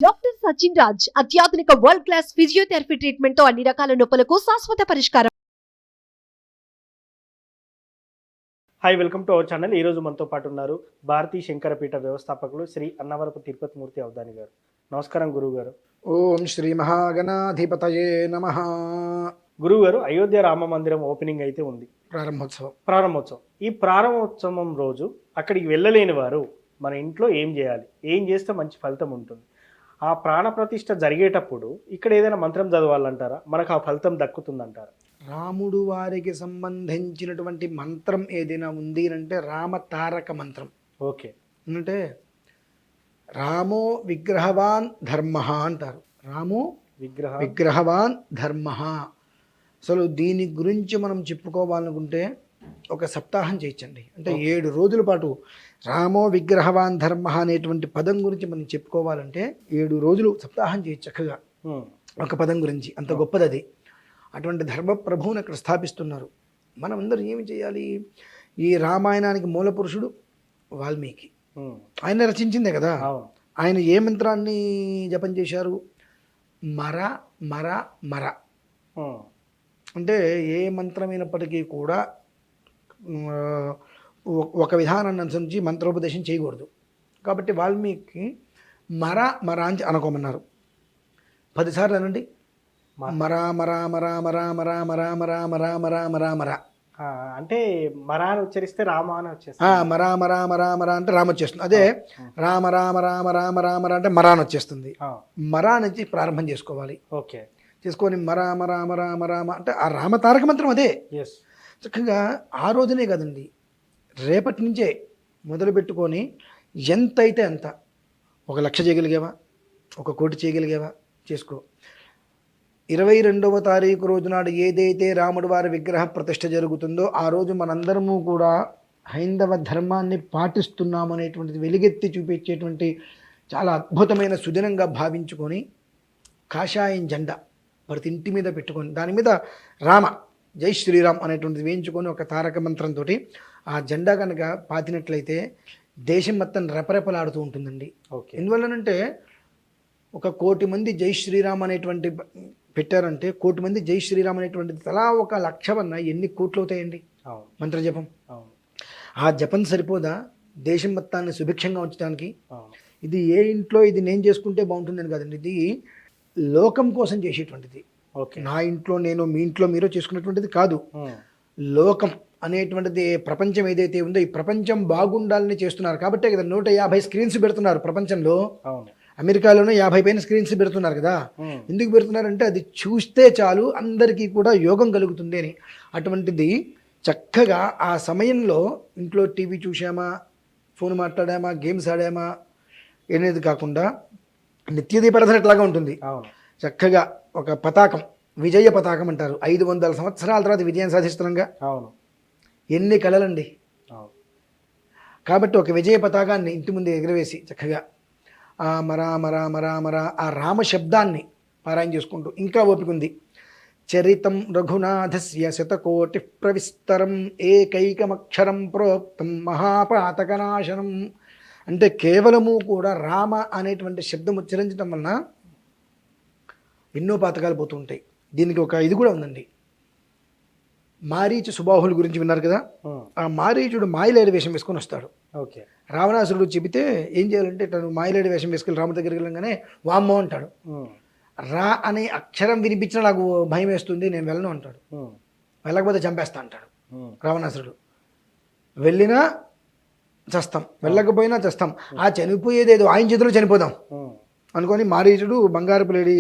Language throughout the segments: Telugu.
డాక్టర్ సచిన్ రాజ్ అత్యాధునిక వరల్డ్ క్లాస్ ఫిజియోథెరపీ ట్రీట్మెంట్ తో అన్ని రకాల నొప్పులకు శాశ్వత పరిష్కారం. Hi, welcome to our channel. ఈరోజు మనతో పాటు ఉన్నారు భారతీ శంకరపీఠ వ్యవస్థాపకులు శ్రీ అన్నవరపు తిరుపతి మూర్తి అవధాని గారు. నమస్కారం గురువు గారు. ఓం శ్రీ మహాగణాధిపతయే నమః. గురువు గారు, అయోధ్య రామ మందిరం ఓపెనింగ్ అయితే ఉంది, ప్రారంభోత్సవం. ఈ ప్రారంభోత్సవం రోజు అక్కడికి వెళ్ళలేని వారు మన ఇంట్లో ఏం చేయాలి, ఏం చేస్తే మంచి ఫలితం ఉంటుంది? ఆ ప్రాణ ప్రతిష్ఠ జరిగేటప్పుడు ఇక్కడ ఏదైనా మంత్రం చదవాలంటారా? మనకు ఆ ఫలితం దక్కుతుందంటారా? రాముడు వారికి సంబంధించినటువంటి మంత్రం ఏదైనా ఉంది అంటే రామతారక మంత్రం. ఓకే, అంటే రామో విగ్రహవాన్ ధర్మ అంటారు. రామో విగ్రహవాన్ ధర్మ. అసలు దీని గురించి మనం చెప్పుకోవాలనుకుంటే ఒక సప్తాహం చేయించండి. అంటే 7 రోజుల పాటు రామో విగ్రహవాన్ ధర్మ అనేటువంటి పదం గురించి మనం చెప్పుకోవాలంటే 7 రోజులు సప్తాహం చేయొచ్చు చక్కగా. ఒక పదం గురించి అంత గొప్పది అది. అటువంటి ధర్మ ప్రభువుని అక్కడ స్థాపిస్తున్నారు. మనం అందరం ఏమి చేయాలి? ఈ రామాయణానికి మూల పురుషుడు వాల్మీకి, ఆయన రచించిందే కదా. ఆయన ఏ మంత్రాన్ని జపం చేశారు? మర మర మర. అంటే ఏ మంత్రమైనప్పటికీ కూడా ఒక విధానాన్ని అనుసరించి మంత్రోపదేశం చేయకూడదు. కాబట్టి వాల్మీకి మర మర అని అనుకోమన్నారు. 10 సార్లు అనండి. మరా మరా మరా మరా మరా మరా మరా మరా మరా మరా మరా. అంటే మరా అని ఉచ్చరిస్తే రామ అని వచ్చేస్తుంది. మరా మరా మరా మరా అంటే రామ వచ్చేస్తుంది. అదే రామ రామ రామ రామ రామ అంటే మరా అని వచ్చేస్తుంది. మరా నుంచి ప్రారంభం చేసుకోవాలి. ఓకే, చేసుకొని మరా మరా మరా మరా అంటే ఆ రామ తారక మంత్రం అదే. చక్కగా ఆ రోజునే కదండి, రేపటి నుంచే మొదలు పెట్టుకొని ఎంత అయితే అంత, 1,00,000 చేయగలిగేవా, 1 కోటి చేయగలిగేవా చేసుకో. 22వ తారీఖు రోజునాడు ఏదైతే రాముడి వారి విగ్రహ ప్రతిష్ఠ జరుగుతుందో ఆ రోజు మనందరము కూడా హైందవ ధర్మాన్ని పాటిస్తున్నాము అనేటువంటిది వెలుగెత్తి చూపించేటువంటి చాలా అద్భుతమైన సుదినంగా భావించుకొని కాషాయం జెండా ప్రతి ఇంటి మీద పెట్టుకొని దాని మీద రామ జై శ్రీరామ్ అనేటువంటిది వేయించుకొని ఒక తారక మంత్రంతో ఆ జెండా కనుక పాతినట్లయితే దేశం మొత్తం రెపరెపలాడుతూ ఉంటుందండి. ఎందువల్లనంటే 1 కోటి మంది జై శ్రీరామ్ అనేటువంటి పెట్టారంటే 1 కోటి మంది జై శ్రీరామ్ అనేటువంటిది తలా 1,00,000 అన్న ఎన్ని కోట్లు అవుతాయండి మంత్ర జపం. ఆ జపం సరిపోదా దేశం మొత్తాన్ని సుభిక్షంగా ఉంచడానికి? ఇది ఏ ఇంట్లో ఇది నేను చేసుకుంటే బాగుంటుందని కాదండి, ఇది లోకం కోసం చేసేటువంటిది. నా ఇంట్లో నేను, మీ ఇంట్లో మీరు చేసుకునేటువంటిది కాదు. లోకం అనేటువంటిది ప్రపంచం ఏదైతే ఉందో ఈ ప్రపంచం బాగుండాలని చేస్తున్నారు. కాబట్టే కదా 150 స్క్రీన్స్ పెడుతున్నారు ప్రపంచంలో. అమెరికాలోనే 50 పైన స్క్రీన్స్ పెడుతున్నారు కదా. ఎందుకు పెడుతున్నారంటే అది చూస్తే చాలు అందరికీ కూడా యోగం కలుగుతుంది అని. అటువంటిది చక్కగా ఆ సమయంలో ఇంట్లో టీవీ చూసామా, ఫోన్ మాట్లాడామా, గేమ్స్ ఆడామా అనేది కాకుండా నిత్య దీపారాధన ఎట్లాగా ఉంటుంది. చక్కగా ఒక పతాకం, విజయ పతాకం అంటారు. 500 సంవత్సరాల తర్వాత విజయం సాధిస్తున్నాంగా. ఎన్ని కళలండి. కాబట్టి ఒక విజయ పతాకాన్ని ఇంటి ముందు ఎగురవేసి చక్కగా ఆ మరా మరా మరా మరా ఆ రామ శబ్దాన్ని పారాయణ చేసుకుంటూ, ఇంకా ఓపిక ఉంది, చరితం రఘునాథస్య శతకోటి ప్రవిస్తరం ఏకైకమక్షరం ప్రోక్తం మహాపాతకనాశనం. అంటే కేవలము కూడా రామ అనేటువంటి శబ్దం ఉచ్చరించడం వలన ఎన్నో పాతకాలు పోతూ ఉంటాయి. దీనికి ఒక ఇది కూడా ఉందండి. మారీచు సుబాహుల గురించి విన్నారు కదా. ఆ మారీచుడు మాయలేడి వేషం వేసుకొని వస్తాడు. రావణాసురుడు చెబితే ఏం చేయాలంటే తను మాయలేడి వేషం వేసుకెళ్ళి రాముడి దగ్గరికి వెళ్ళగానే వామ్మో అంటాడు. రా అనే అక్షరం వినిపించినా నాకు భయం వేస్తుంది, నేను వెళ్ళను అంటాడు. వెళ్ళకపోతే చంపేస్తా అంటాడు రావణాసురుడు. వెళ్ళినా చస్తాం, వెళ్ళకపోయినా చస్తాం. ఆ చనిపోయేదేదో ఆయన చేతిలో చనిపోదాం అనుకొని మారీచుడు బంగారపు లేడి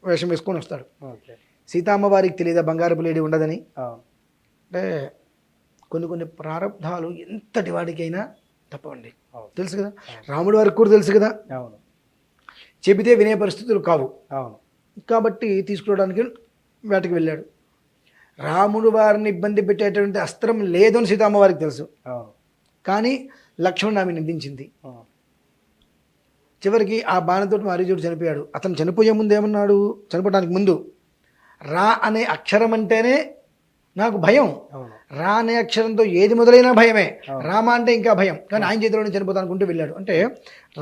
వేషం వేసుకొని వస్తాడు. సీతమ్మ వారికి తెలియదా బంగారపు లేడి ఉండదని? అంటే కొన్ని ప్రారంధాలు ఎంతటి వాడికైనా తప్పవండి, తెలుసు కదా. రాముడి వారికి కూడా తెలుసు కదా, చెబితే వినే పరిస్థితులు కావు. కాబట్టి తీసుకురావడానికి వేటకి వెళ్ళాడు. రాముడు వారిని ఇబ్బంది పెట్టేటువంటి అస్త్రం లేదని సీతమ్మ వారికి తెలుసు. కానీ లక్ష్మణుడు ఆమె నిందించింది. చివరికి ఆ బాణంతో మారీచుడు చనిపోయాడు. అతను చనిపోయే ముందు ఏమన్నాడు? చనిపోవడానికి ముందు రా అనే అక్షరం అంటేనే నాకు భయం. అవును. రా అనే అక్షరంతో ఏది మొదలైనా భయమే. అవును. రామ అంటే ఇంకా భయం. కానీ ఆయన చేతిలోనే చనిపోతాను అనుకుంటూ వెళ్ళాడు. అంటే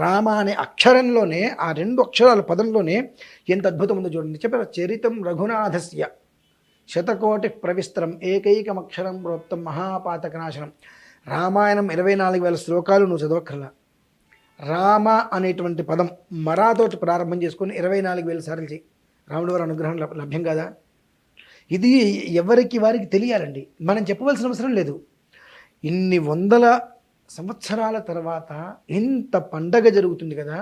రామ అనే అక్షరంలోనే, ఆ 2 అక్షరాల పదంలోనే ఎంత అద్భుతం ఉందో చూడండి. చెప్పారు, చరితం రఘునాథస్య శతకోటి ప్రవిస్త్రం ఏకైకమక్షరం ప్రోక్తం మహాపాతకనాశనం. రామాయణం 24,000 శ్లోకాలు నువ్వు చదవక్కర్లా. రామ అనేటువంటి పదం మరాతోటి ప్రారంభం చేసుకొని 24,000 సార్లు చేయి. రాముడి వారి అనుగ్రహం లభ్యం కాదా? ఇది ఎవరికి వారికి తెలియాలండి. మనం చెప్పవలసిన అవసరం లేదు. ఇన్ని వందల సంవత్సరాల తర్వాత ఇంత పండగ జరుగుతుంది కదా,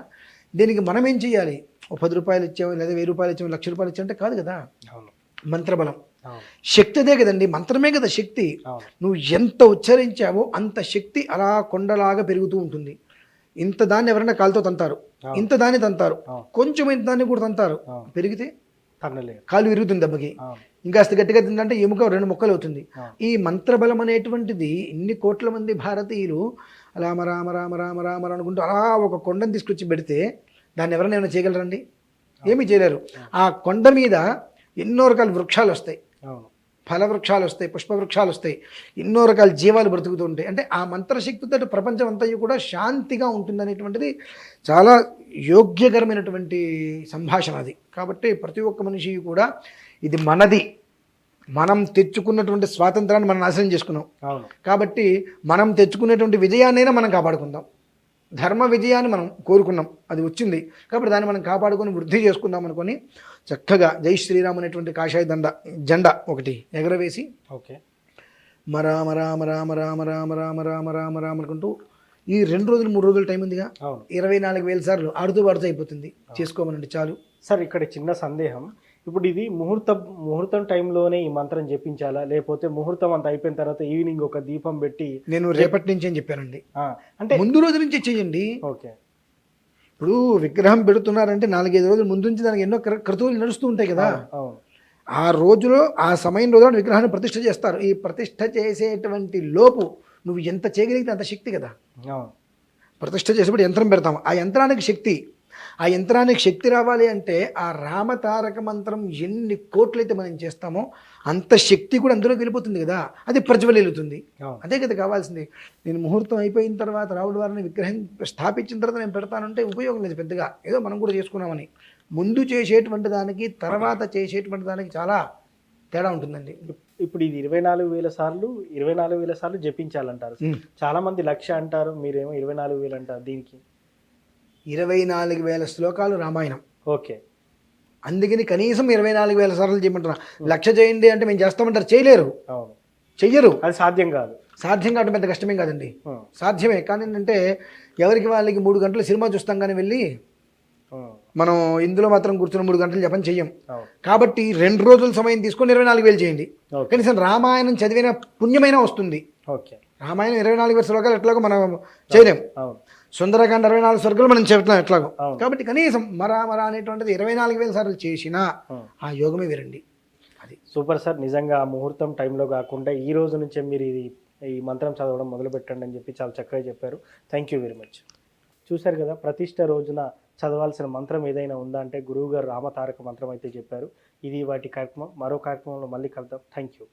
దీనికి మనం ఏం చేయాలి? ఓ 10 రూపాయలు ఇచ్చాము, లేదా 1000 రూపాయలు ఇచ్చాము, 1,00,000 రూపాయలు ఇచ్చామంటే కాదు కదా. అవును. మంత్రబలం, అవును. శక్తి అదే కదండి, మంత్రమే కదా శక్తి. అవును. నువ్వు ఎంత ఉచ్చరించావో అంత శక్తి అలా కొండలాగా పెరుగుతూ ఉంటుంది. ఇంత దాన్ని ఎవరైనా కాలుతో తంతారు, అవును. ఇంత దాన్ని తంతారు, అవును. కొంచెం ఇంత దాన్ని కూడా తంతారు, అవును. పెరిగితే తన్నలేదు. కాలు విరుగుతుంది దెబ్బకి. అవును. ఇంకాస్త గట్టిగా తిందంటే ఎముక 2 ముక్కలు అవుతుంది. అవును. ఈ మంత్రబలం అనేటువంటిది ఇన్ని కోట్ల మంది భారతీయులు రామ రామ రామ రామ రామ అనుకుంటూ అలా ఒక కొండను తీసుకొచ్చి పెడితే దాన్ని ఎవరైనా ఏమైనా చేయగలరండి? ఏమీ చేయలేరు. ఆ కొండ మీద ఎన్నో రకాల వృక్షాలు వస్తాయి, అవును. ఫల వృక్షాలు వస్తాయి, పుష్ప వృక్షాలు వస్తాయి, ఎన్నో రకాల జీవాలు బ్రతుకుతూ ఉంటాయి. అంటే ఆ మంత్రశక్తితో ప్రపంచం అంతా కూడా శాంతిగా ఉంటుందనేటువంటిది చాలా యోగ్యకరమైనటువంటి సంభాషణ అది. కాబట్టి ప్రతి ఒక్క మనిషి కూడా ఇది మనది, మనం తెచ్చుకున్నటువంటి స్వాతంత్రాన్ని మనం నాశనం చేసుకున్నాం. అవును. కాబట్టి మనం తెచ్చుకునేటువంటి విజయాన్నైనా మనం కాపాడుకుందాం. ధర్మ విజయాన్ని మనం కోరుకున్నాం, అది వచ్చింది. కాబట్టి దాన్ని మనం కాపాడుకొని వృద్ధి చేసుకుందాం అనుకొని చక్కగా జై శ్రీరామ్ అనేటువంటి కాషాయ జెండా ఒకటి ఎగరవేసి ఓకే. రామ రామ రామ రామ రామ రామ రామ రామ రామ అనుకుంటూ ఈ 2 రోజులు 3 రోజులు టైం ఉందిగా, అవును. 24,000 సార్లు ఆడుతూ పాడుతూ అయిపోతుంది. చేసుకోమనండి చాలు. సార్, ఇక్కడ చిన్న సందేహం. ఇప్పుడు ఇది ముహూర్తం టైంలోనే ఈ మంత్రం జపించాలా, లేకపోతే ముహూర్తం అంత అయిపోయిన తర్వాత ఈవినింగ్ ఒక దీపం పెట్టి? నేను రేపటి నుంచి అని చెప్పానండి. అంటే ముందు రోజు నుంచి చేయండి. ఓకే. ఇప్పుడు విగ్రహం పెడుతున్నారంటే 4-5 రోజుల ముందు నుంచి దానికి ఎన్నో క్రతువులు నడుస్తూ ఉంటాయి కదా. అవును. ఆ రోజులో ఆ సమయం రోజున విగ్రహాన్ని ప్రతిష్ఠ చేస్తారు. ఈ ప్రతిష్ఠ చేసేటువంటి లోపు నువ్వు ఎంత చేయగలిగితే అంత శక్తి కదా. అవును. ప్రతిష్ఠ చేసేప్పుడు యంత్రం పెడతాం, ఆ యంత్రానికి శక్తి. ఆ యంత్రానికి శక్తి రావాలి అంటే ఆ రామతారక మంత్రం ఎన్ని కోట్లయితే మనం చేస్తామో అంత శక్తి కూడా అందులోకి వెళ్ళిపోతుంది కదా, అది ప్రజ్వలిల్లుతుంది. అవును. అదే కదా కావాల్సింది. నేను ముహూర్తం అయిపోయిన తర్వాత రావుడి వారిని విగ్రహం స్థాపించిన తర్వాత నేను పెడతానంటే ఉపయోగం లేదు పెద్దగా. ఏదో మనం కూడా చేసుకున్నామని. ముందు చేసేటువంటి దానికి తర్వాత చేసేటువంటి దానికి చాలా తేడా ఉంటుందండి. ఇప్పుడు ఇది 24,000 సార్లు జపించాలంటారు. చాలా మంది 1,00,000 అంటారు, మీరేమో 24,000 అంటారు. దీనికి 24,000 శ్లోకాలు రామాయణం. ఓకే. అందుకని కనీసం 24,000 సార్లు చేయమంటున్నా. 1,00,000 చేయండి అంటే మేము చేస్తామంటారు, చేయలేరు. అవును. చెయ్యరు. అది సాధ్యం కాదు. సాధ్యం కావడం పెద్ద కష్టమేం కాదండి, సాధ్యమే. కానీ ఏంటంటే ఎవరికి వాళ్ళకి 3 గంటలు సినిమా చూస్తాం కానీ వెళ్ళి మనం ఇందులో మాత్రం కూర్చుని 3 గంటలు జపం చెయ్యం. కాబట్టి 2 రోజుల సమయం తీసుకొని 24,000 చేయండి. కనీసం రామాయణం చదివిన పుణ్యమైనా వస్తుంది. ఓకే. రామాయణం 24,000 శ్లోకాలు ఎట్లాగో మనం చేయలేం. సుందరకాండ 64 స్వర్గాలు మనం చెప్తున్నాం ఎట్లాగో. కాబట్టి కనీసం మరా అనేటువంటిది 24,000 సార్లు చేసినా ఆ యోగమే విరండి. అది సూపర్ సార్. నిజంగా ఆ ముహూర్తం టైంలో కాకుండా ఈ రోజు నుంచే మీరు ఈ మంత్రం చదవడం మొదలు పెట్టండి అని చెప్పి చాలా చక్కగా చెప్పారు. Thank you very much. చూశారు కదా, ప్రతిష్ట రోజున చదవాల్సిన మంత్రం ఏదైనా ఉందా అంటే గురువు గారు రామతారక మంత్రం అయితే చెప్పారు. ఇది వాటి కార్యక్రమం. మరో కార్యక్రమంలో మళ్ళీ కలుద్దాం. Thank you.